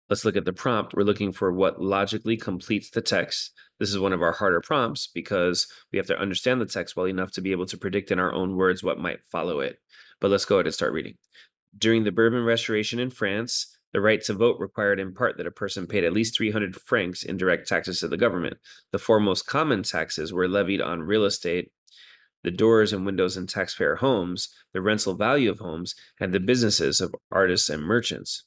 Let's look at the prompt. We're looking for what logically completes the text. This is one of our harder prompts because we have to understand the text well enough to be able to predict in our own words what might follow it. But let's go ahead and start reading. During the Bourbon Restoration in France, the right to vote required in part that a person paid at least 300 francs in direct taxes to the government. The four most common taxes were levied on real estate, the doors and windows in taxpayer homes, the rental value of homes, and the businesses of artists and merchants.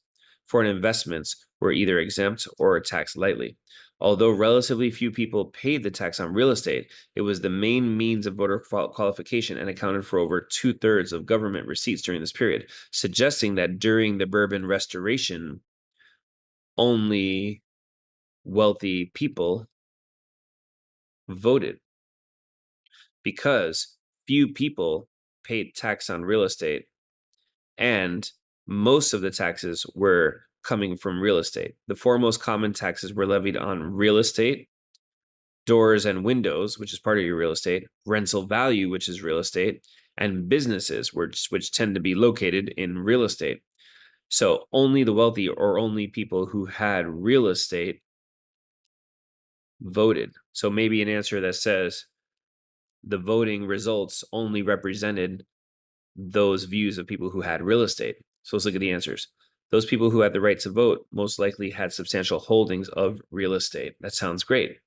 Foreign investments were either exempt or taxed lightly. Although relatively few people paid the tax on real estate, it was the main means of voter qualification and accounted for over 2/3 of government receipts during this period, suggesting that during the Bourbon Restoration, only wealthy people voted because few people paid tax on real estate, and most of the taxes were coming from real estate. The four most common taxes were levied on real estate, doors and windows, which is part of your real estate, rental value, which is real estate, and businesses, which tend to be located in real estate. So only the wealthy or only people who had real estate voted. So maybe an answer that says the voting results only represented those views of people who had real estate. So let's look at the answers. Those people who had the right to vote most likely had substantial holdings of real estate. That sounds great.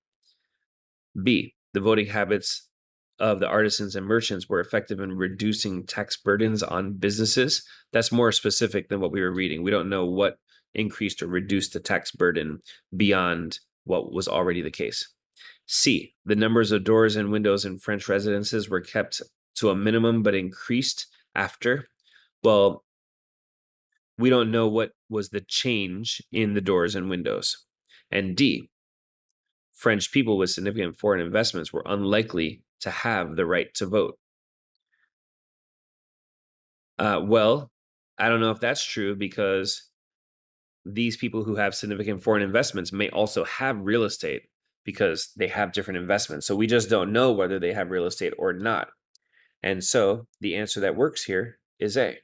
B, the voting habits of the artisans and merchants were effective in reducing tax burdens on businesses. That's more specific than what we were reading. We don't know what increased or reduced the tax burden beyond what was already the case. C, the numbers of doors and windows in French residences were kept to a minimum but increased after. Well, we don't know what was the change in the doors and windows. And D, French people with significant foreign investments were unlikely to have the right to vote. Well, I don't know if that's true because these people who have significant foreign investments may also have real estate because they have different investments. So we just don't know whether they have real estate or not. And so the answer that works here is A.